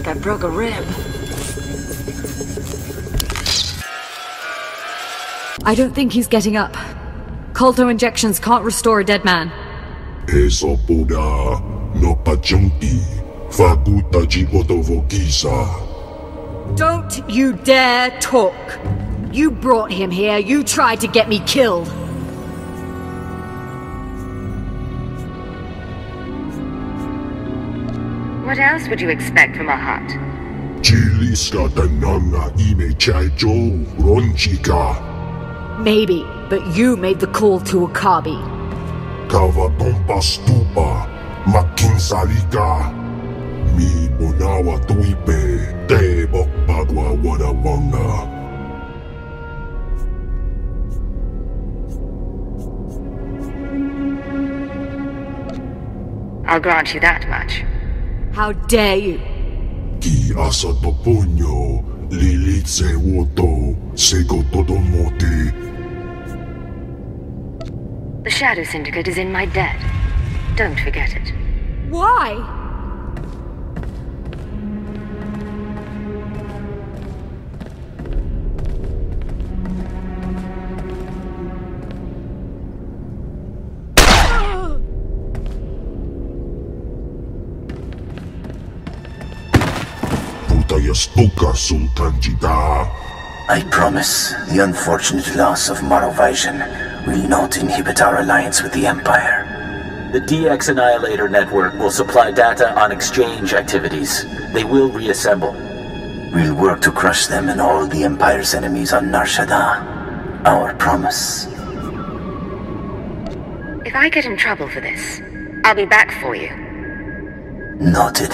like I broke a rib. I don't think he's getting up. Colto injections can't restore a dead man. Don't you dare talk! You brought him here, you tried to get me killed! What else would you expect from a hut? Maybe, but you made the call to Akabi. Mi bonawa tuipe te bok bagwa wadawanga. I'll grant you that much. How dare you? Ki asa toponyo lilitse woto sego todomote. The Shadow Syndicate is in my debt. Don't forget it. Why? I promise the unfortunate loss of Maro Vizen will not inhibit our alliance with the Empire. The DX Annihilator network will supply data on exchange activities. They will reassemble. We'll work to crush them and all the Empire's enemies on Shaddaa. Our promise. If I get in trouble for this, I'll be back for you. Noted.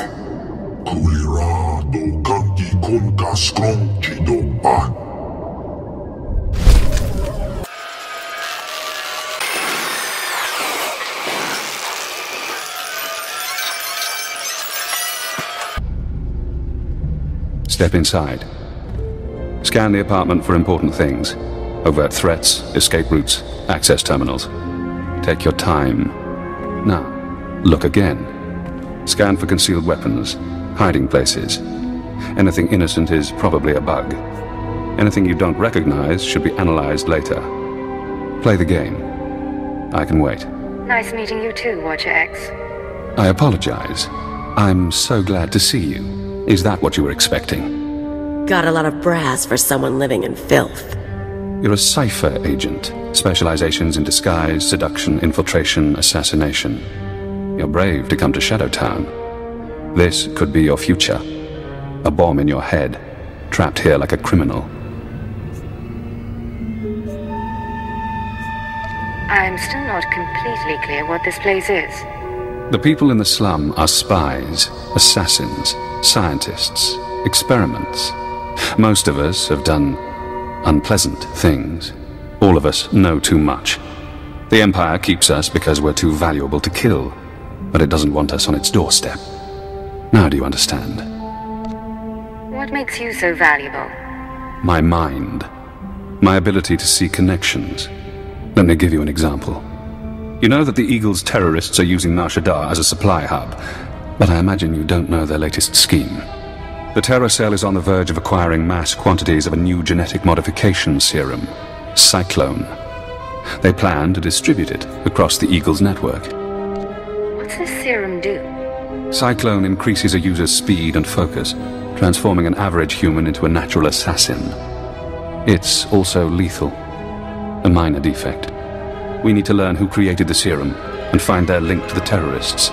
Step inside. Scan the apartment for important things. Overt threats, escape routes, access terminals. Take your time. Now, look again. Scan for concealed weapons, hiding places. Anything innocent is probably a bug. Anything you don't recognize should be analyzed later. Play the game. I can wait. Nice meeting you too, Watcher X. I apologize. I'm so glad to see you. Is that what you were expecting? Got a lot of brass for someone living in filth. You're a Cypher agent. Specializations in disguise, seduction, infiltration, assassination. You're brave to come to Shadowtown. This could be your future. A bomb in your head, trapped here like a criminal. I'm still not completely clear what this place is. The people in the slum are spies, assassins, scientists, experiments. Most of us have done unpleasant things. All of us know too much. The Empire keeps us because we're too valuable to kill, but it doesn't want us on its doorstep. Now do you understand? What makes you so valuable? My mind. My ability to see connections. Let me give you an example. You know that the Eagle's terrorists are using Shaddaa as a supply hub, but I imagine you don't know their latest scheme. The Terror Cell is on the verge of acquiring mass quantities of a new genetic modification serum, Cyclone. They plan to distribute it across the Eagle's network. What's this serum do? Cyclone increases a user's speed and focus, transforming an average human into a natural assassin. It's also lethal, a minor defect. We need to learn who created the serum and find their link to the terrorists.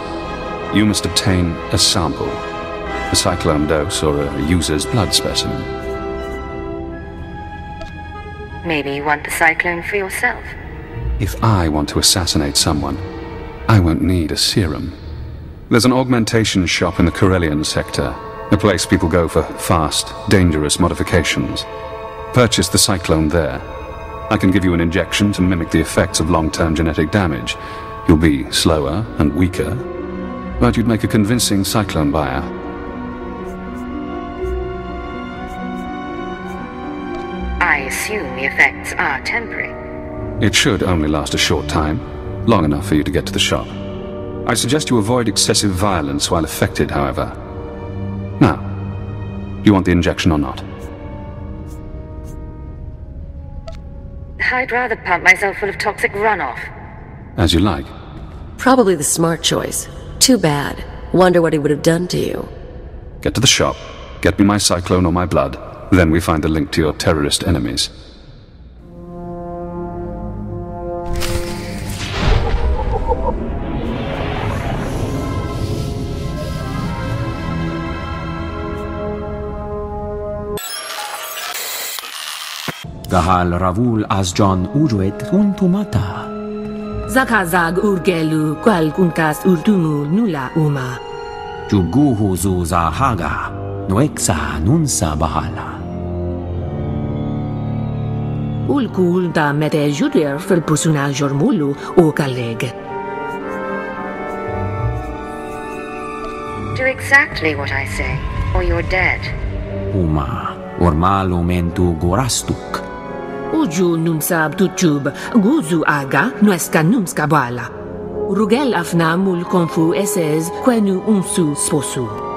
You must obtain a sample, a Cyclone dose or a user's blood specimen. Maybe you want the Cyclone for yourself. If I want to assassinate someone, I won't need a serum. There's an augmentation shop in the Corellian sector, a place people go for fast, dangerous modifications. Purchase the Cyclone there. I can give you an injection to mimic the effects of long-term genetic damage. You'll be slower and weaker, but you'd make a convincing Cyclone buyer. I assume the effects are temporary. It should only last a short time, long enough for you to get to the shop. I suggest you avoid excessive violence while affected, however. Now, Do you want the injection or not? I'd rather pump myself full of toxic runoff. As you like. Probably the smart choice. Too bad. Wonder what he would have done to you. Get to the shop, get me my Cyclone or my blood, then we find the link to your terrorist enemies. Gahal Ravul Azjan Uruet Untumata. Zakazag urgelu qual kunkas urtumu nula uma. Juguhu zuza haga, noexa nunsa bahala. Ulkul da mete judir fil pusuna jormulu o kaleg. Do exactly what I say, or you're dead. Uma, ormalo mentu gorastuk. Uju numsab tutub, guzu aga nuesca numska bala. Rugel afna mul konfu esez quenu unsu sposu.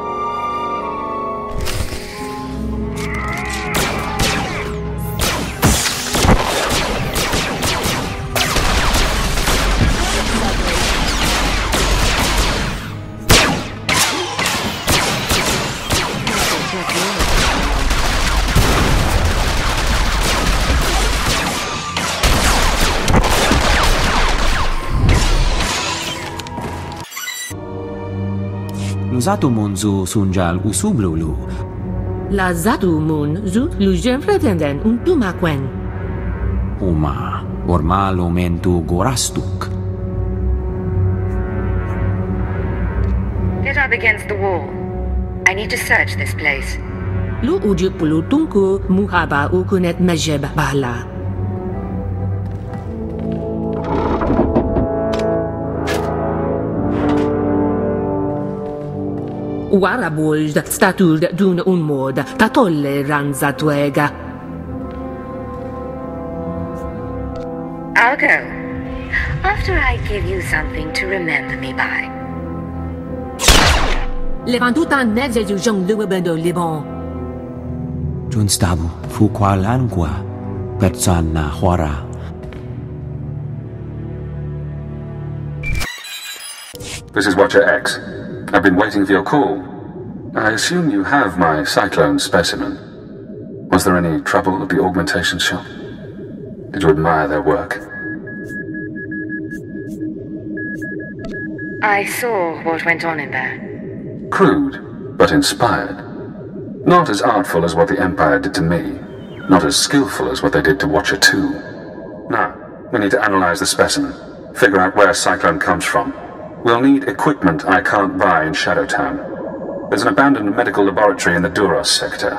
Zatu munzu sunjal usublulu. La zatu mun zu lujen pretenden un tumakwen. Uma, ormalo mentu gorastuk. Get up against the wall. I need to search this place. Lu uju pulu tunku muhaba ukunet mejeb bala. Warabuld statud dun un mod, tatolle ranza tuega. I'll go. After I give you something to remember me by. Levantuta neze ju jong luebendo libon. Junstabu fuqualangua, perzana huara. This is Watcher X. I've been waiting for your call. I assume you have my Cyclone specimen. Was there any trouble at the augmentation shop? Did you admire their work? I saw what went on in there. Crude, but inspired. Not as artful as what the Empire did to me. Not as skillful as what they did to Watcher 2. Now, we need to analyze the specimen. Figure out where Cyclone comes from. We'll need equipment I can't buy in Shadowtown. There's an abandoned medical laboratory in the Duros sector.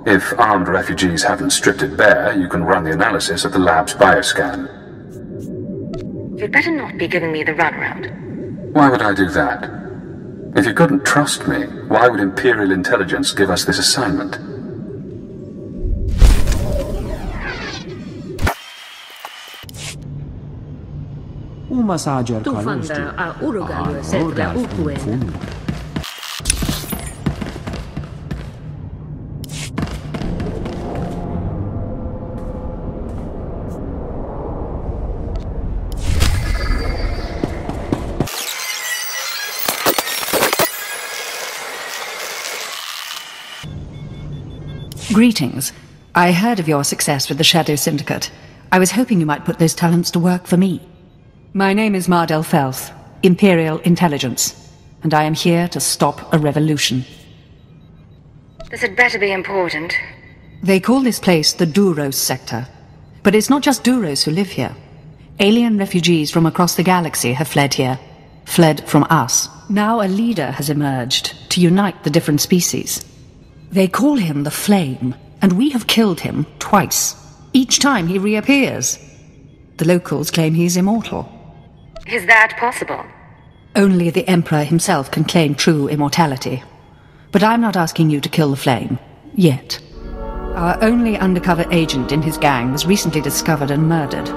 If armed refugees haven't stripped it bare, you can run the analysis of the lab's bioscan. You'd better not be giving me the runaround. Why would I do that? If you couldn't trust me, why would Imperial Intelligence give us this assignment? Umasager Tu fanda a urugalu setla ukuen. Greetings. I heard of your success with the Shadow Syndicate. I was hoping you might put those talents to work for me. My name is Madel Felth, Imperial Intelligence, and I am here to stop a revolution. This had better be important. They call this place the Duros sector. But it's not just Duros who live here. Alien refugees from across the galaxy have fled here. Fled from us. Now a leader has emerged to unite the different species. They call him the Flame, and we have killed him twice. Each time he reappears. The locals claim he's immortal. Is that possible? Only the Emperor himself can claim true immortality. But I'm not asking you to kill the Flame. Yet. Our only undercover agent in his gang was recently discovered and murdered.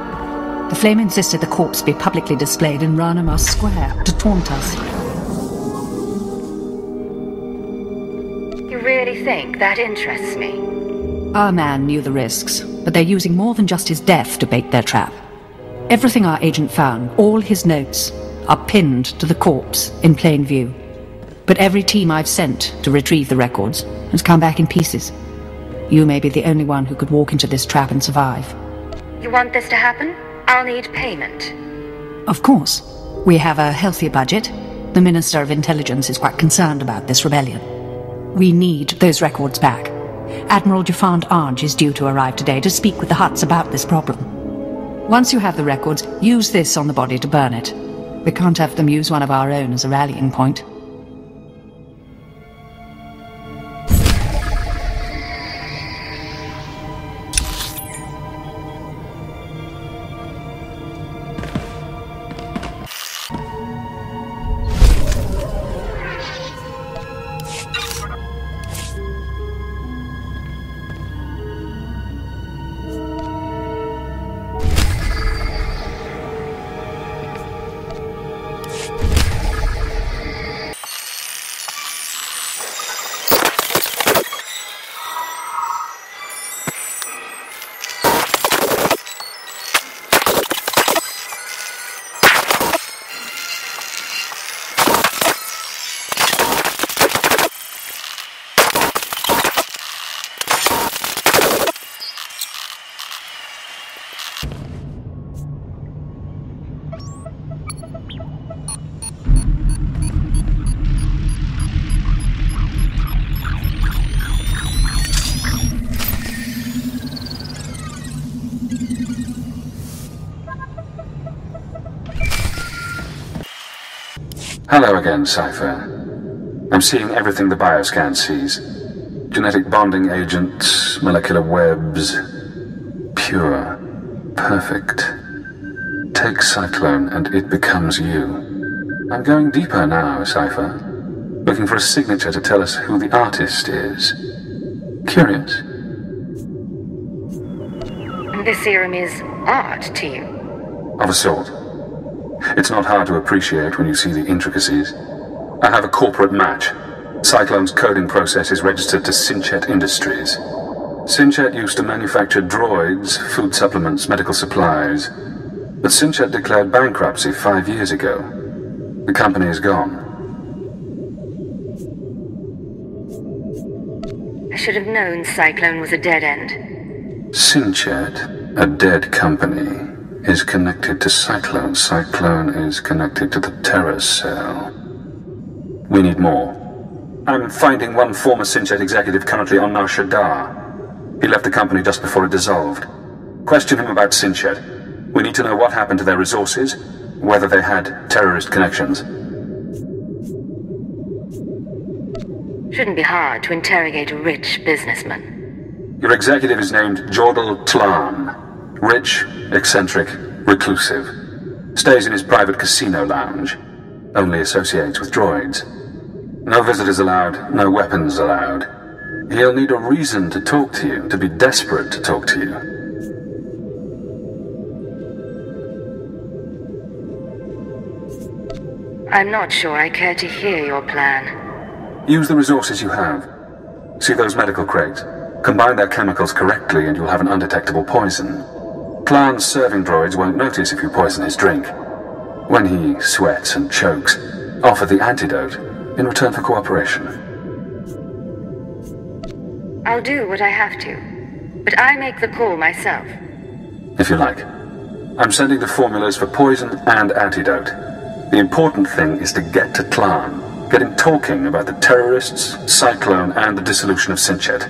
The Flame insisted the corpse be publicly displayed in Ranamas Square to taunt us. You really think that interests me? Our man knew the risks, but they're using more than just his death to bait their trap. Everything our agent found, all his notes, are pinned to the corpse in plain view. But every team I've sent to retrieve the records has come back in pieces. You may be the only one who could walk into this trap and survive. You want this to happen? I'll need payment. Of course. We have a healthy budget. The Minister of Intelligence is quite concerned about this rebellion. We need those records back. Admiral Jafand Arj is due to arrive today to speak with the Hutts about this problem. Once you have the records, use this on the body to burn it. We can't have them use one of our own as a rallying point. Hello again, Cypher. I'm seeing everything the bioscan sees. Genetic bonding agents, molecular webs. Pure. Perfect. Take Cyclone and it becomes you. I'm going deeper now, Cypher. Looking for a signature to tell us who the artist is. Curious? This serum is art to you? Of a sort. It's not hard to appreciate when you see the intricacies. I have a corporate match. Cyclone's coding process is registered to Synchet Industries. Synchet used to manufacture droids, food supplements, medical supplies. But Synchet declared bankruptcy 5 years ago. The company is gone. I should have known Cyclone was a dead end. Synchet, a dead company, is connected to Cyclone. Cyclone is connected to the terror cell. We need more. I'm finding one former Synchet executive currently on Nar Shaddaa. He left the company just before it dissolved. Question him about Synchet. We need to know what happened to their resources, whether they had terrorist connections. Shouldn't be hard to interrogate a rich businessman. Your executive is named Jordal Tlan. Rich, eccentric, reclusive. Stays in his private casino lounge. Only associates with droids. No visitors allowed, no weapons allowed. He'll need a reason to talk to you, to be desperate to talk to you. I'm not sure I care to hear your plan. Use the resources you have. See those medical crates? Combine their chemicals correctly and you'll have an undetectable poison. Tlan's serving droids won't notice if you poison his drink. When he sweats and chokes, offer the antidote in return for cooperation. I'll do what I have to, but I make the call myself. If you like. I'm sending the formulas for poison and antidote. The important thing is to get to Tlan. Get him talking about the terrorists, Cyclone, and the dissolution of Synchet.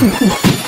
Bye.